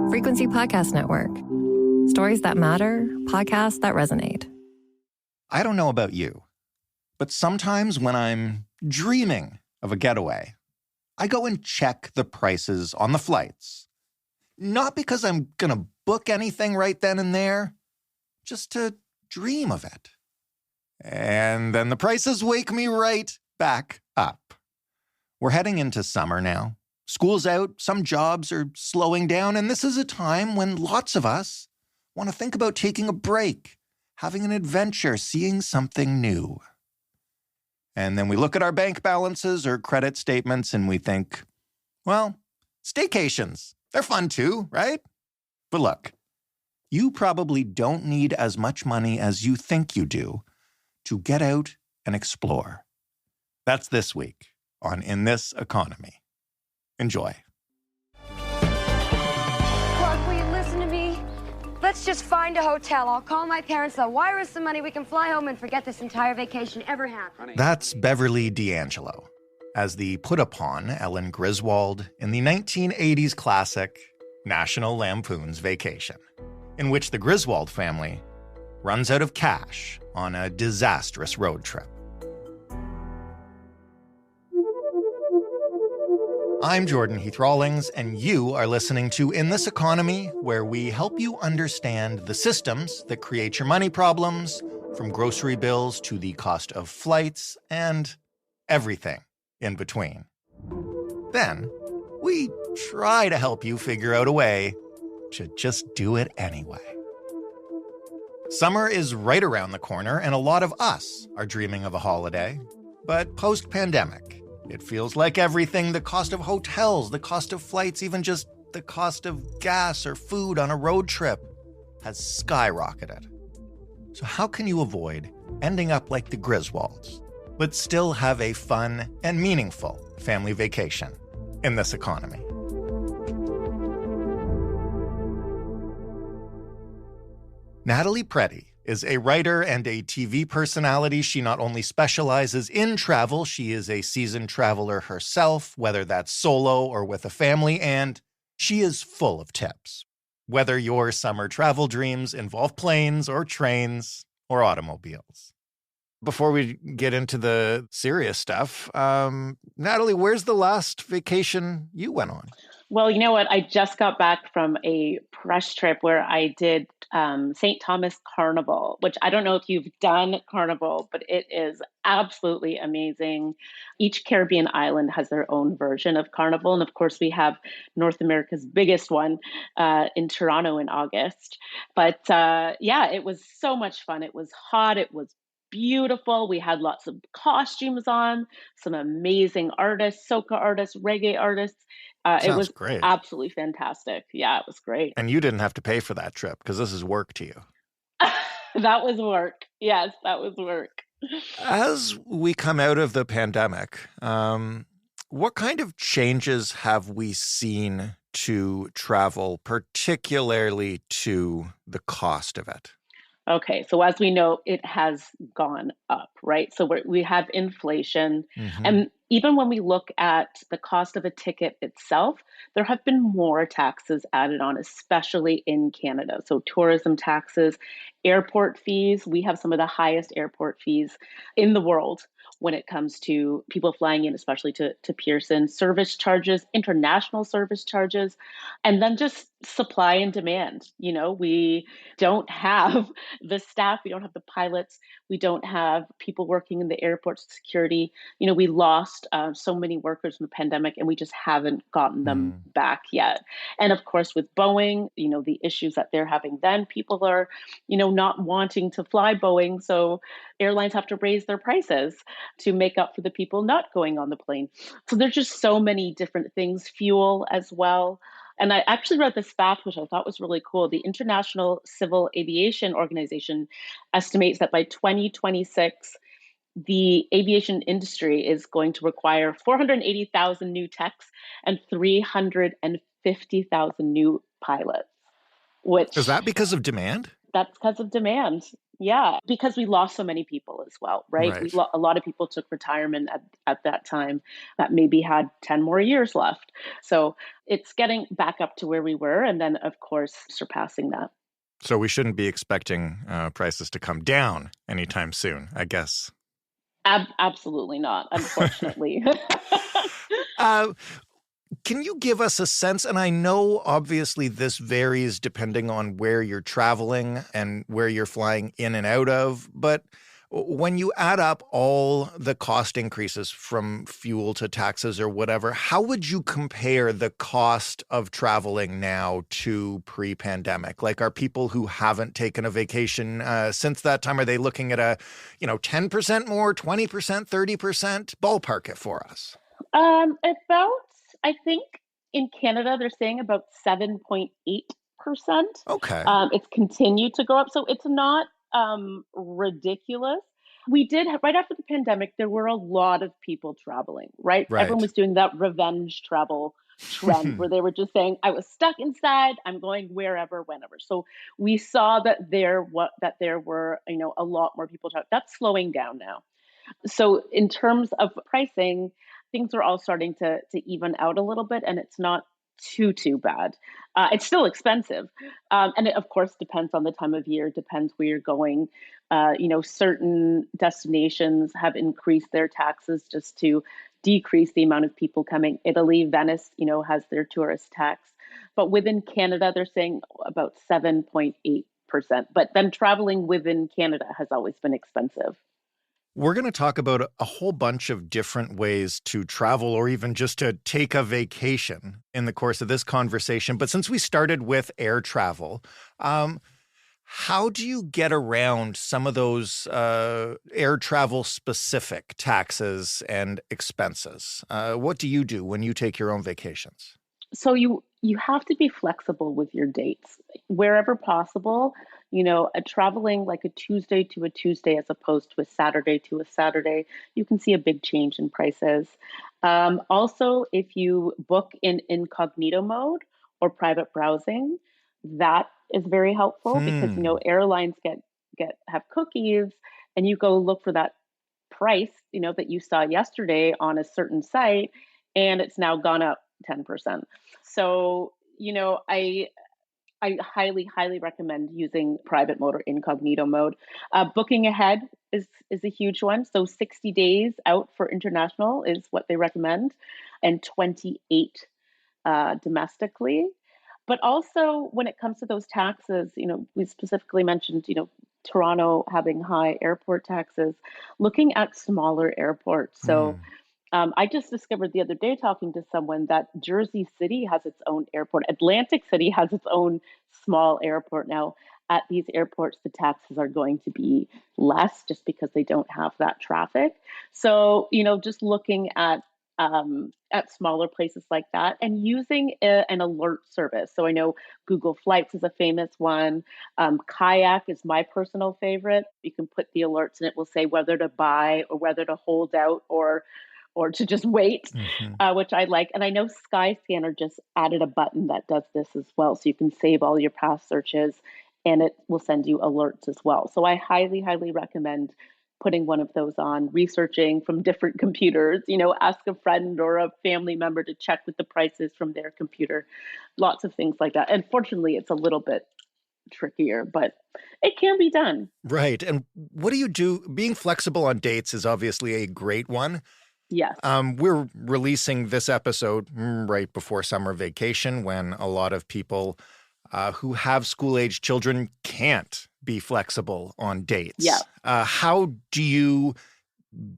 Frequency Podcast Network. Stories that matter, podcasts that resonate. I don't know about you, but sometimes when I'm dreaming of a getaway, I go and check the prices on the flights. Not because I'm going to book anything right then and there, just to dream of it. And then the prices wake me right back up. We're heading into summer now. School's out, some jobs are slowing down, and this is a time when lots of us want to think about taking a break, having an adventure, seeing something new. And then we look at our bank balances or credit statements and we think, well, staycations, they're fun too, right? But look, you probably don't need as much money as you think you do to get out and explore. That's this week on In This Economy. Enjoy. Clark, will you listen to me? Let's just find a hotel. I'll call my parents, they'll wire us some money, we can fly home and forget this entire vacation ever happened. That's Beverly D'Angelo as the put-upon Ellen Griswold in the 1980s classic National Lampoon's Vacation, in which the Griswold family runs out of cash on a disastrous road trip. I'm Jordan Heath Rawlings, and you are listening to In This Economy, where we help you understand the systems that create your money problems, from grocery bills to the cost of flights and everything in between. Then, we try to help you figure out a way to just do it anyway. Summer is right around the corner, and a lot of us are dreaming of a holiday. But post-pandemic, it feels like everything, the cost of hotels, the cost of flights, even just the cost of gas or food on a road trip has skyrocketed. So how can you avoid ending up like the Griswolds, but still have a fun and meaningful family vacation in this economy? Natalie Preddie is a writer and a TV personality. She not only specializes in travel, she is a seasoned traveler herself, whether that's solo or with a family, and she is full of tips. Whether your summer travel dreams involve planes or trains or automobiles. Before we get into the serious stuff, Natalie, where's the last vacation you went on? Well, you know what? I just got back from a press trip where I did St. Thomas Carnival, which I don't know if you've done Carnival, but it is absolutely amazing. Each Caribbean island has their own version of Carnival. And of course, we have North America's biggest one in Toronto in August. But yeah, it was so much fun. It was hot. It was beautiful. We had lots of costumes on, some amazing artists, soca artists, reggae artists. It was great. Absolutely fantastic. Yeah, it was great. And you didn't have to pay for that trip because this is work to you. That was work. Yes, that was work. As we come out of the pandemic, what kind of changes have we seen to travel, particularly to the cost of it? Okay, so as we know, it has gone up, right? So we have inflation. Mm-hmm. And even when we look at the cost of a ticket itself, there have been more taxes added on, especially in Canada. So tourism taxes, airport fees. We have some of the highest airport fees in the world when it comes to people flying in, especially to Pearson, service charges, international service charges, and then just supply and demand. You know, we don't have the staff, we don't have the pilots, we don't have people working in the airport security. You know, we lost so many workers in the pandemic and we just haven't gotten them back yet. And of course, with Boeing, you know, the issues that they're having then, people are, you know, not wanting to fly Boeing. So airlines have to raise their prices to make up for the people not going on the plane. So there's just so many different things, fuel as well. And I actually read this fact, which I thought was really cool. The International Civil Aviation Organization estimates that by 2026, the aviation industry is going to require 480,000 new techs and 350,000 new pilots. Which is that because of demand? That's because of demand. Yeah, because we lost so many people as well, right? Right. A lot of people took retirement at that time that maybe had 10 more years left. So it's getting back up to where we were. And then, of course, surpassing that. So we shouldn't be expecting prices to come down anytime soon, I guess. Absolutely not, unfortunately. uh, Can you give us a sense? And I know obviously this varies depending on where you're traveling and where you're flying in and out of. But when you add up all the cost increases from fuel to taxes or whatever, how would you compare the cost of traveling now to pre-pandemic? Like, are people who haven't taken a vacation since that time, are they looking at 10% more, 20%, 30%? Ballpark it for us. About, I think in Canada, they're saying about 7.8%. Okay. It's continued to go up. So it's not ridiculous. We did have, right after the pandemic, there were a lot of people traveling, right? Right. Everyone was doing that revenge travel trend where they were just saying, I was stuck inside, I'm going wherever, whenever. So we saw that there were, a lot more people traveling. That's slowing down now. So in terms of pricing, things are all starting to even out a little bit, and it's not too bad. It's still expensive, and it of course depends on the time of year, depends where you're going. Certain destinations have increased their taxes just to decrease the amount of people coming. Italy, Venice, has their tourist tax, but within Canada, they're saying about 7.8%. But then traveling within Canada has always been expensive. We're going to talk about a whole bunch of different ways to travel or even just to take a vacation in the course of this conversation. But since we started with air travel, how do you get around some of those air travel specific taxes and expenses? What do you do when you take your own vacations? So you have to be flexible with your dates wherever possible. Traveling like a Tuesday to a Tuesday as opposed to a Saturday to a Saturday, you can see a big change in prices. Also, if you book in incognito mode or private browsing, that is very helpful because airlines have cookies, and you go look for that price that you saw yesterday on a certain site, and it's now gone up 10%. So I highly, highly recommend using private mode or incognito mode. Booking ahead is a huge one. So 60 days out for international is what they recommend, and 28 domestically. But also when it comes to those taxes, we specifically mentioned, Toronto having high airport taxes, looking at smaller airports. So I just discovered the other day talking to someone that Jersey City has its own airport. Atlantic City has its own small airport now. At these airports, the taxes are going to be less just because they don't have that traffic. So, just looking at smaller places like that and using an alert service. So I know Google Flights is a famous one. Kayak is my personal favorite. You can put the alerts and it will say whether to buy or whether to hold out or to just wait, which I like. And I know Skyscanner just added a button that does this as well. So you can save all your past searches and it will send you alerts as well. So I highly, highly recommend putting one of those on, researching from different computers, ask a friend or a family member to check with the prices from their computer, lots of things like that. Unfortunately, it's a little bit trickier, but it can be done. Right. And what do you do? Being flexible on dates is obviously a great one. Yes. We're releasing this episode right before summer vacation when a lot of people who have school-age children can't be flexible on dates. Yeah. How do you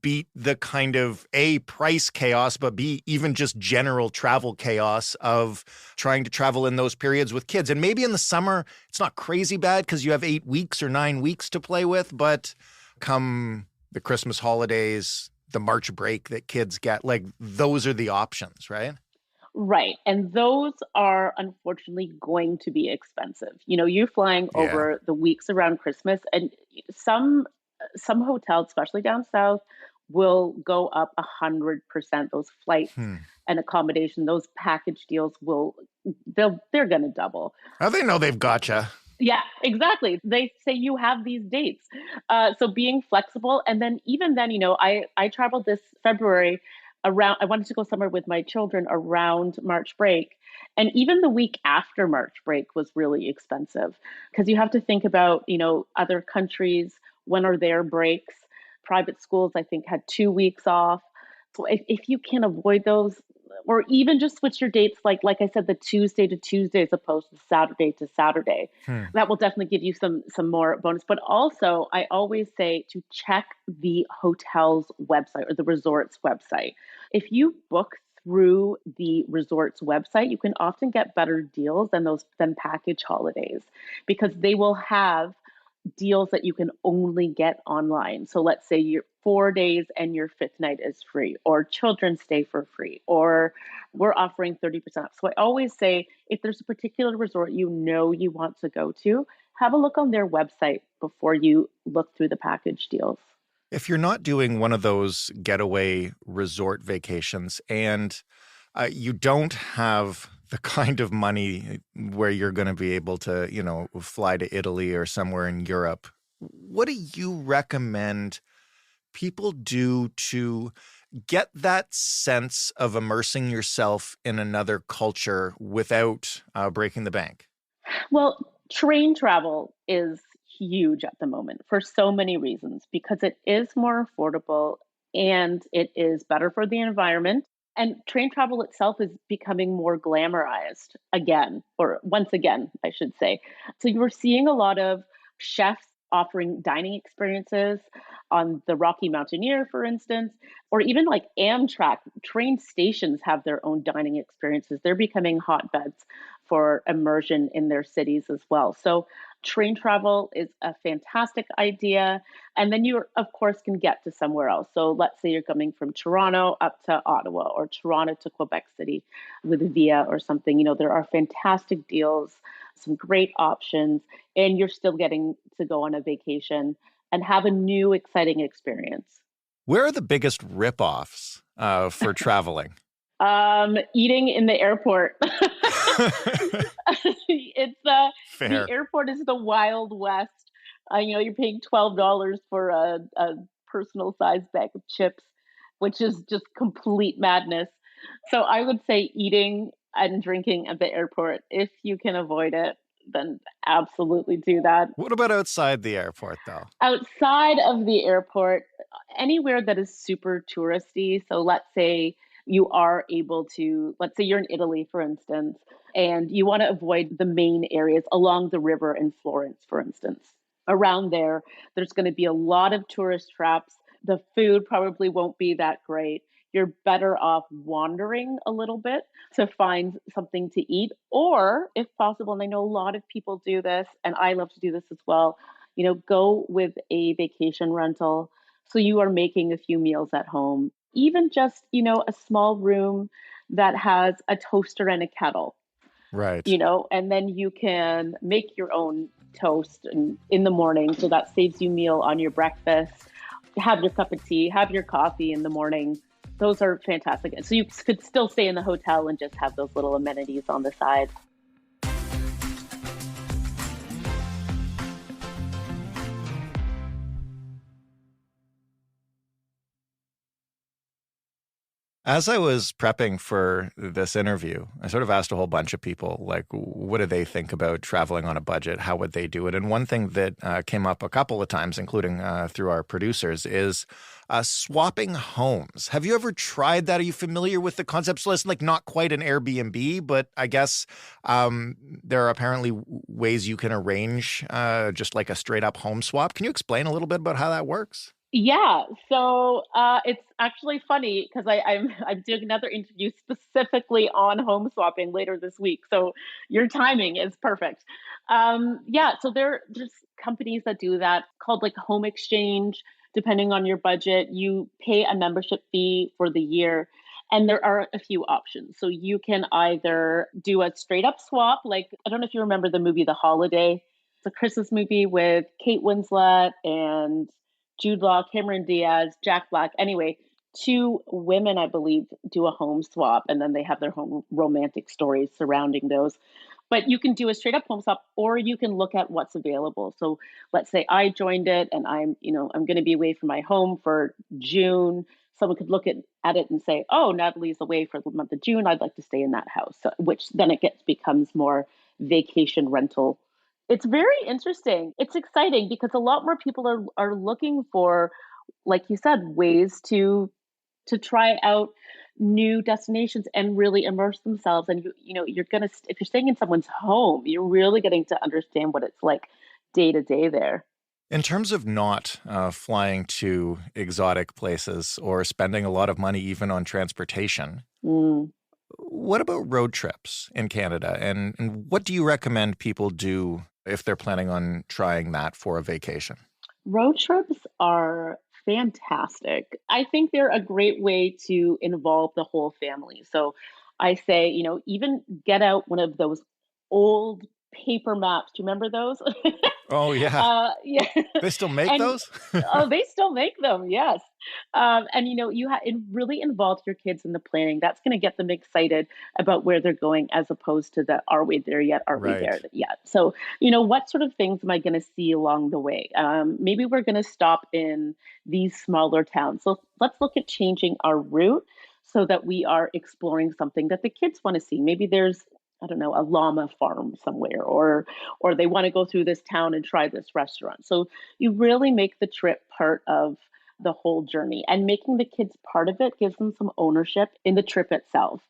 beat the kind of A, price chaos, but B, even just general travel chaos of trying to travel in those periods with kids? And maybe in the summer, it's not crazy bad because you have 8 weeks or 9 weeks to play with, but come the Christmas holidays, the March break that kids get, like those are the options, right? Right. And those are unfortunately going to be expensive. You're flying over the weeks around Christmas, and some hotels, especially down south, will go up 100%. Those flights and accommodation, those package deals they're going to double. Oh, they know they've gotcha. Yeah, exactly. They say you have these dates. So being flexible. And then even then, I traveled this February around, I wanted to go somewhere with my children around March break. And even the week after March break was really expensive because you have to think about, other countries, when are their breaks? Private schools, I think, had 2 weeks off. So if you can avoid those, or even just switch your dates, like I said, the Tuesday to Tuesday as opposed to Saturday to Saturday, Hmm. that will definitely give you some more bonus. But also, I always say to check the hotel's website or the resort's website. If you book through the resort's website, you can often get better deals than package holidays because they will have deals that you can only get online. So let's say you're 4 days and your fifth night is free, or children stay for free, or we're offering 30% off. So I always say if there's a particular resort you want to go to, have a look on their website before you look through the package deals. If you're not doing one of those getaway resort vacations and you don't have the kind of money where you're going to be able to, fly to Italy or somewhere in Europe, what do you recommend people do to get that sense of immersing yourself in another culture without breaking the bank? Well, train travel is huge at the moment for so many reasons because it is more affordable and it is better for the environment. And train travel itself is becoming more glamorized again, or once again, I should say. So you were seeing a lot of chefs offering dining experiences on the Rocky Mountaineer, for instance, or even like Amtrak. Train stations have their own dining experiences. They're becoming hotbeds for immersion in their cities as well. So train travel is a fantastic idea. And then you, of course, can get to somewhere else. So let's say you're coming from Toronto up to Ottawa or Toronto to Quebec City with Via or something. There are fantastic deals, some great options, and you're still getting to go on a vacation and have a new exciting experience. Where are the biggest ripoffs for traveling? Eating in the airport. It's the Fair. airport is the Wild West. You're paying $12 for a personal size bag of chips, which is just complete madness. So I would say eating and drinking at the airport, if you can avoid it, then absolutely do that. What about outside the airport, though? Outside of the airport, anywhere that is super touristy. So let's say you are able to, let's say you're in Italy, for instance, and you want to avoid the main areas along the river in Florence, for instance. Around there, there's going to be a lot of tourist traps. The food probably won't be that great. You're better off wandering a little bit to find something to eat, or if possible, and I know a lot of people do this, and I love to do this as well, go with a vacation rental. So you are making a few meals at home, even just, a small room that has a toaster and a kettle, Right. and then you can make your own toast in the morning. So that saves you meal on your breakfast. Have your cup of tea, have your coffee in the morning. Those are fantastic. So you could still stay in the hotel and just have those little amenities on the side. As I was prepping for this interview, I sort of asked a whole bunch of people, like, what do they think about traveling on a budget? How would they do it? And one thing that came up a couple of times, including through our producers, is swapping homes. Have you ever tried that? Are you familiar with the concept? So it's like not quite an Airbnb, but I guess there are apparently ways you can arrange just like a straight up home swap. Can you explain a little bit about how that works? Yeah, so it's actually funny because I'm doing another interview specifically on home swapping later this week. So your timing is perfect. Yeah, so there's companies that do that called like home exchange. Depending on your budget, you pay a membership fee for the year, and there are a few options. So you can either do a straight up swap, like I don't know if you remember the movie The Holiday. It's a Christmas movie with Kate Winslet and Jude Law, Cameron Diaz, Jack Black. Anyway, two women, I believe, do a home swap, and then they have their home romantic stories surrounding those. But you can do a straight up home swap, or you can look at what's available. So let's say I joined it and I'm going to be away from my home for June. Someone could look at it and say, oh, Natalie's away for the month of June. I'd like to stay in that house. So, which then becomes more vacation rental. It's very interesting. It's exciting because a lot more people are looking for, like you said, ways to try out new destinations and really immerse themselves. And you're gonna, if you're staying in someone's home, you're really getting to understand what it's like day to day there. In terms of not flying to exotic places or spending a lot of money even on transportation, what about road trips in Canada? And what do you recommend people do if they're planning on trying that for a vacation? Road trips are fantastic. I think they're a great way to involve the whole family. So I say, even get out one of those old paper maps. Do you remember those? Oh, yeah. Yeah. They still make And those? oh, they still make them, yes. And it really involves your kids in the planning. That's going to get them excited about where they're going, as opposed to the "Are we there yet? Are we there Right. yet?" So, what sort of things am I going to see along the way? Maybe we're going to stop in these smaller towns. So let's look at changing our route so that we are exploring something that the kids want to see. Maybe there's, I don't know, a llama farm somewhere, or they want to go through this town and try this restaurant. So you really make the trip part of the whole journey, and making the kids part of it gives them some ownership in the trip itself.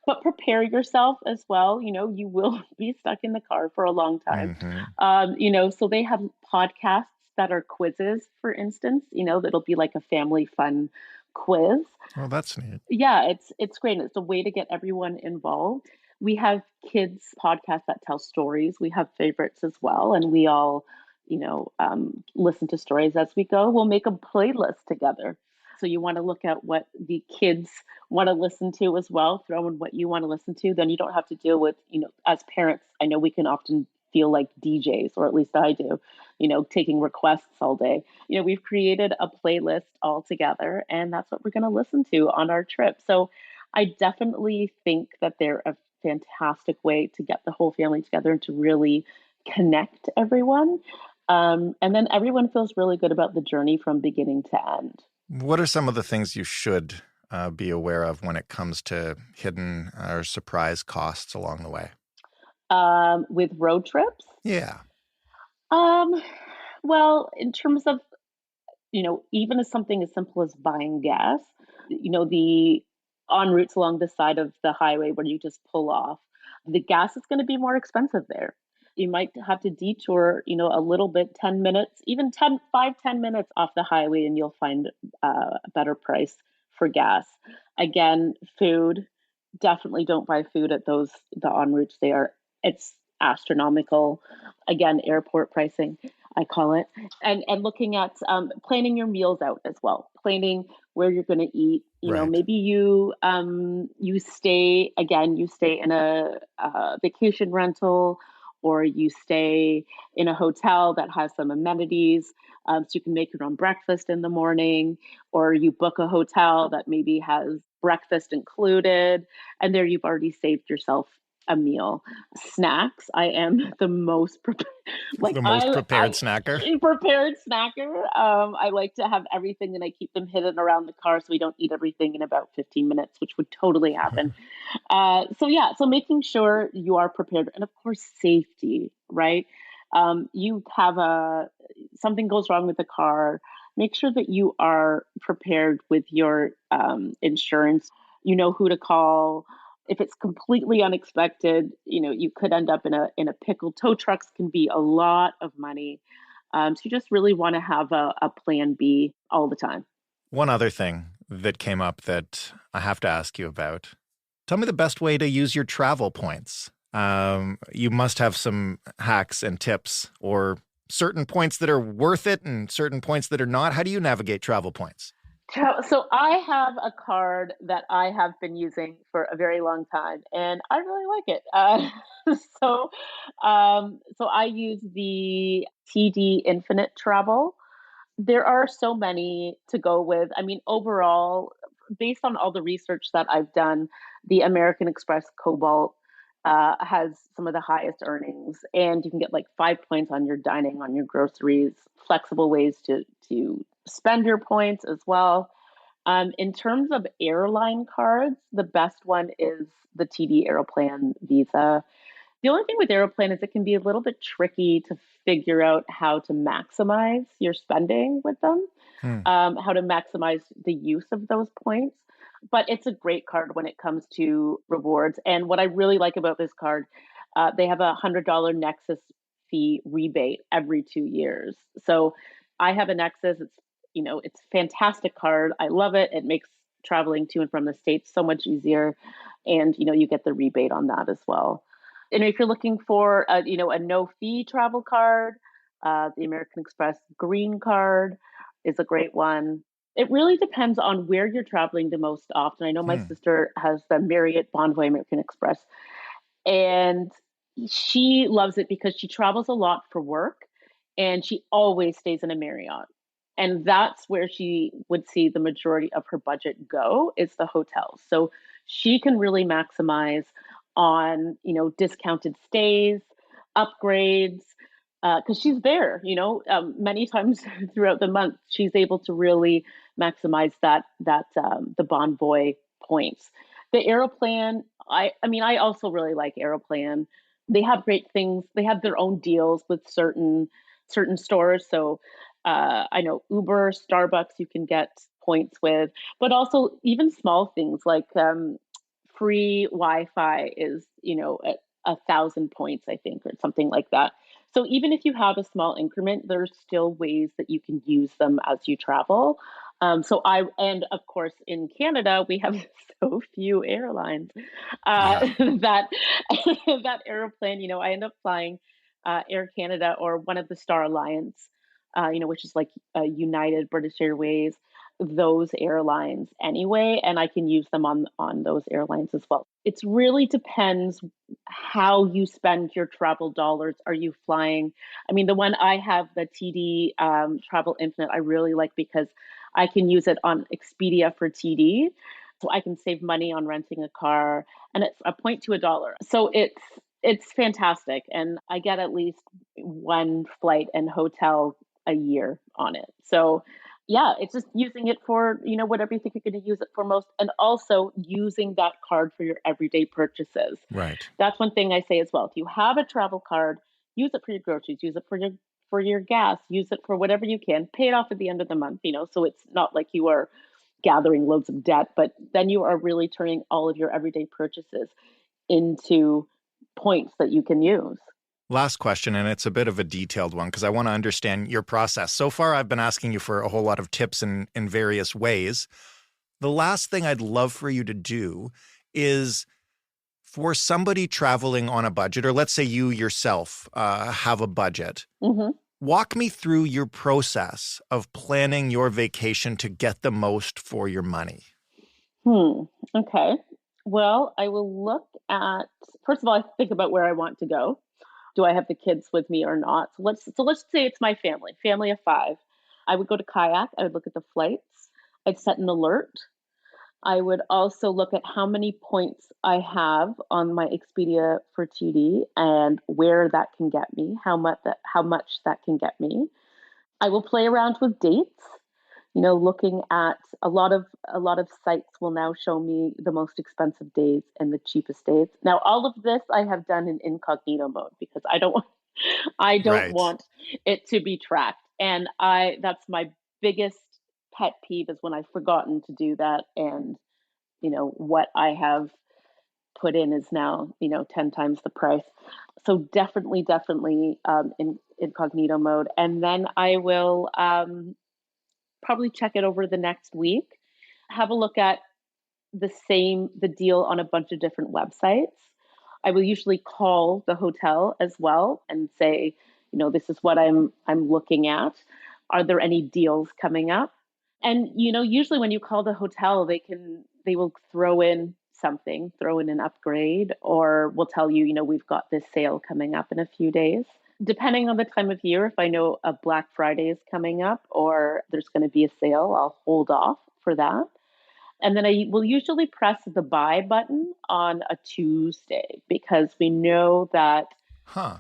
But prepare yourself as well. You will be stuck in the car for a long time. Hmm. So they have podcasts that are quizzes, for instance, that'll be like a family fun quiz. Well, that's neat. Yeah, it's great. It's a way to get everyone involved. We have kids podcasts that tell stories. We have favorites as well, and we all, listen to stories as we go. We'll make a playlist together. So you want to look at what the kids want to listen to as well. Throw in what you want to listen to. Then you don't have to deal with, as parents. I know we can often feel like DJs, or at least I do, taking requests all day. We've created a playlist all together, and that's what we're going to listen to on our trip. So I definitely think that they're a fantastic way to get the whole family together and to really connect everyone. And then everyone feels really good about the journey from beginning to end. What are some of the things you should be aware of when it comes to hidden or surprise costs along the way? With road trips, Yeah. um, well, in terms of, even as something as simple as buying gas, the en routes along the side of the highway where you just pull off, the gas is going to be more expensive there. You might have to detour, a little bit, 10 minutes, even 10 minutes off the highway, and you'll find a better price for gas. Again, food, definitely don't buy food at the en routes. It's astronomical. Again, airport pricing, I call it. And looking at planning your meals out as well, planning where you're going to eat. Right. Maybe you stay in a vacation rental, or you stay in a hotel that has some amenities, so you can make your own breakfast in the morning, or you book a hotel that maybe has breakfast included, and there you've already saved yourself a meal. Snacks, I am the most like The most prepared snacker. prepared snacker. I like to have everything, and I keep them hidden around the car so we don't eat everything in about 15 minutes, which would totally happen. So making sure you are prepared, and of course safety, right? You have something goes wrong with the car, make sure that you are prepared with your insurance. You know who to call. If it's completely unexpected, you could end up in a pickle. Tow trucks can be a lot of money. So you just really want to have a plan B all the time. One other thing that came up that I have to ask you about. Tell me the best way to use your travel points. You must have some hacks and tips, or certain points that are worth it and certain points that are not. How do you navigate travel points? So I have a card that I have been using for a very long time, and I really like it. So, so I use the TD Infinite Travel. There are so many to go with. I mean, overall, based on all the research that I've done, the American Express Cobalt has some of the highest earnings, and you can get like 5 points on your dining, on your groceries, flexible ways to spend your points as well. In terms of airline cards, the best one is the TD Aeroplan Visa. The only thing with Aeroplan is it can be a little bit tricky to figure out how to maximize your spending with them, Hmm. how to maximize the use of those points. But it's a great card when it comes to rewards. And what I really like about this card, they have $100 Nexus fee rebate every 2 years. So I have a Nexus. It's a fantastic card. I love it. It makes traveling to and from the States so much easier. And, you get the rebate on that as well. And if you're looking for a no fee travel card, the American Express Green Card is a great one. It really depends on where you're traveling the most often. I know my sister has the Marriott Bonvoy American Express, and she loves it because she travels a lot for work and she always stays in a Marriott. And that's where she would see the majority of her budget go, is the hotels. So she can really maximize on, discounted stays, upgrades, because she's there, many times throughout the month. She's able to really maximize the Bonvoy points. The Aeroplan, I also really like Aeroplan. They have great things. They have their own deals with certain stores. So I know Uber, Starbucks, you can get points with, but also even small things like free Wi-Fi is, at 1,000 points, I think, or something like that. So even if you have a small increment, there's still ways that you can use them as you travel. And of course, in Canada, we have so few airlines that that Aeroplan, I end up flying Air Canada or one of the Star Alliance, which is like United, British Airways, those airlines anyway, and I can use them on those airlines as well. It really depends how you spend your travel dollars. Are you flying? I mean, the one I have, the TD Travel Infinite, I really like because I can use it on Expedia for TD. So I can save money on renting a car, and it's a point to a dollar. So it's fantastic, and I get at least one flight and hotel a year on it. So yeah, it's just using it for, whatever you think you're going to use it for most, and also using that card for your everyday purchases. Right. That's one thing I say as well. If you have a travel card, use it for your groceries, use it for your gas, use it for whatever you can, pay it off at the end of the month, so it's not like you are gathering loads of debt, but then you are really turning all of your everyday purchases into points that you can use. Last question, and it's a bit of a detailed one because I want to understand your process. So far, I've been asking you for a whole lot of tips in various ways. The last thing I'd love for you to do is, for somebody traveling on a budget, or let's say you yourself have a budget, walk me through your process of planning your vacation to get the most for your money. Okay. Well, I will look at, first of all, I think about where I want to go. Do I have the kids with me or not? So let's say it's my family of 5. I would go to kayak. I would look at the flights. I'd set an alert. I would also look at how many points I have on my Expedia for TD and where that can get me, how much that can get me. I will play around with dates. Looking at a lot of sites will now show me the most expensive days and the cheapest days. Now, all of this I have done in incognito mode because I don't Right. want it to be tracked. And that's my biggest pet peeve, is when I've forgotten to do that, and what I have put in is now 10 times the price. So definitely in incognito mode, and then I will probably check it over the next week, have a look at the deal on a bunch of different websites. I will usually call the hotel as well and say, this is what I'm looking at. Are there any deals coming up? And usually when you call the hotel, they will throw in an upgrade, or will tell you, we've got this sale coming up in a few days. Depending on the time of year, if I know a Black Friday is coming up or there's going to be a sale, I'll hold off for that. And then I will usually press the buy button on a Tuesday because we know that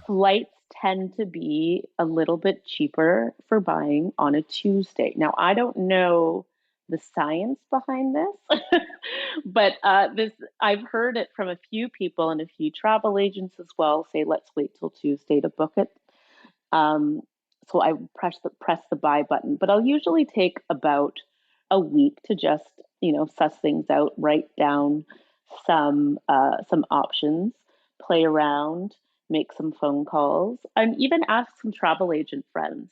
flights tend to be a little bit cheaper for buying on a Tuesday. Now, I don't know the science behind this, but I've heard it from a few people and a few travel agents as well say, let's wait till Tuesday to book it. So I press the buy button, but I'll usually take about a week to just, suss things out, write down some options, play around, make some phone calls, and even ask some travel agent friends.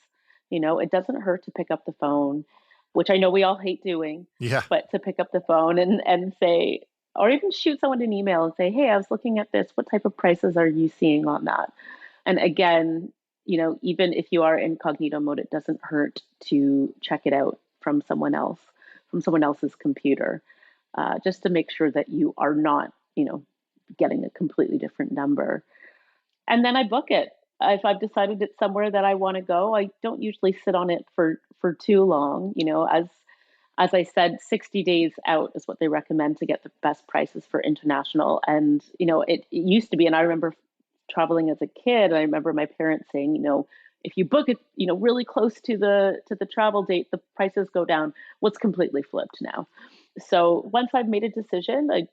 It doesn't hurt to pick up the phone, which I know we all hate doing, but to pick up the phone and say, or even shoot someone an email and say, hey, I was looking at this. What type of prices are you seeing on that? And again, even if you are in incognito mode, it doesn't hurt to check it out from someone else's computer, just to make sure that you are not, getting a completely different number. And then I book it. If I've decided it's somewhere that I want to go, I don't usually sit on it for too long. As I said, 60 days out is what they recommend to get the best prices for international. And, it used to be, and I remember traveling as a kid, I remember my parents saying, if you book it, really close to the travel date, the prices go down. What's completely flipped now. So once I've made a decision, I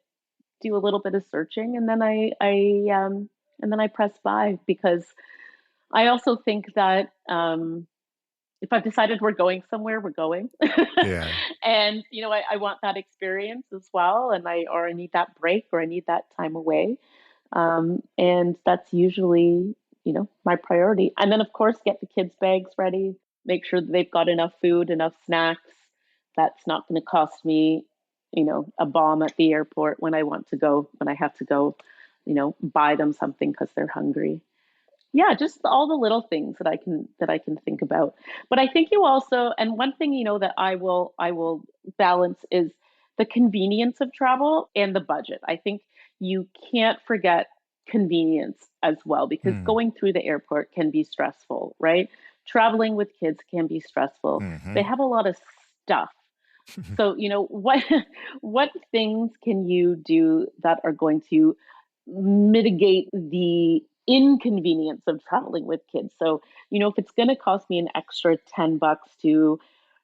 do a little bit of searching, and then I press buy, because I also think that if I've decided we're going somewhere, we're going. Yeah. And I want that experience as well, and I need that break, or I need that time away. And that's usually, my priority. And then, of course, get the kids' bags ready, make sure that they've got enough food, enough snacks. That's not going to cost me, a bomb at the airport when I have to go, buy them something because they're hungry. Yeah, just all the little things that I can think about. But I think you also, and one thing, that I will balance is the convenience of travel and the budget. I think you can't forget convenience as well, because going through the airport can be stressful, right? Traveling with kids can be stressful. Mm-hmm. They have a lot of stuff. So, what things can you do that are going to mitigate the inconvenience of traveling with kids? So, if it's going to cost me an extra $10 to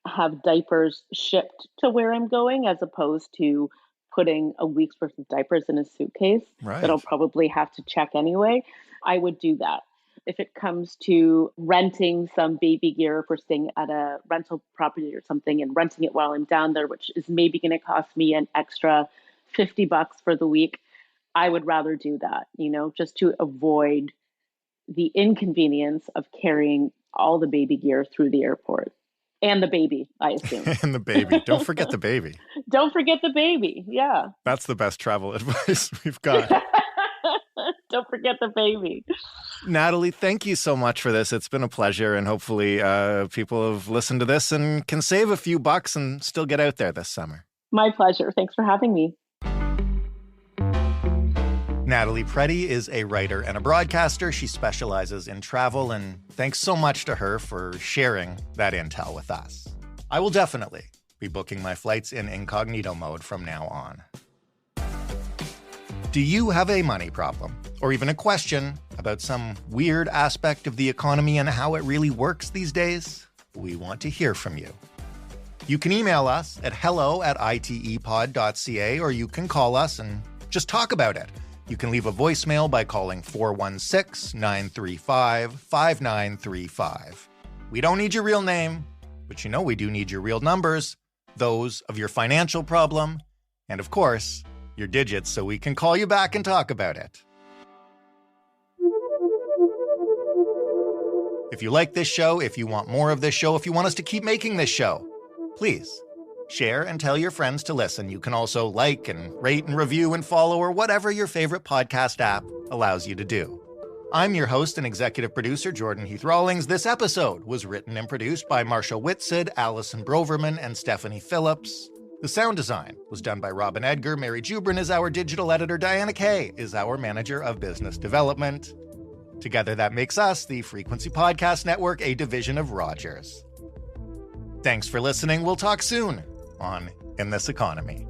have diapers shipped to where I'm going, as opposed to putting a week's worth of diapers in a suitcase that I'll probably have to check anyway, I would do that. If it comes to renting some baby gear, if we're staying at a rental property or something and renting it while I'm down there, which is maybe going to cost me an extra $50 for the week, I would rather do that, just to avoid the inconvenience of carrying all the baby gear through the airport. And the baby, I assume. And the baby. Don't forget the baby. Don't forget the baby. Yeah. That's the best travel advice we've got. Don't forget the baby. Natalie, thank you so much for this. It's been a pleasure. And hopefully people have listened to this and can save a few bucks and still get out there this summer. My pleasure. Thanks for having me. Natalie Preddie is a writer and a broadcaster. She specializes in travel, and thanks so much to her for sharing that intel with us. I will definitely be booking my flights in incognito mode from now on. Do you have a money problem, or even a question about some weird aspect of the economy and how it really works these days? We want to hear from you. You can email us at hello@itepod.ca, or you can call us and just talk about it. You can leave a voicemail by calling 416-935-5935. We don't need your real name, but we do need your real numbers, those of your financial problem, and of course, your digits, so we can call you back and talk about it. If you like this show, if you want more of this show, if you want us to keep making this show, please share and tell your friends to listen. You can also like and rate and review and follow, or whatever your favorite podcast app allows you to do. I'm your host and executive producer, Jordan Heath Rawlings. This episode was written and produced by Marsha Whitsid, Allison Broverman, and Stephanie Phillips. The sound design was done by Robin Edgar. Mary Jubrin is our digital editor. Diana Kay is our manager of business development. Together, that makes us the Frequency Podcast Network, a division of Rogers. Thanks for listening. We'll talk soon on In This Economy.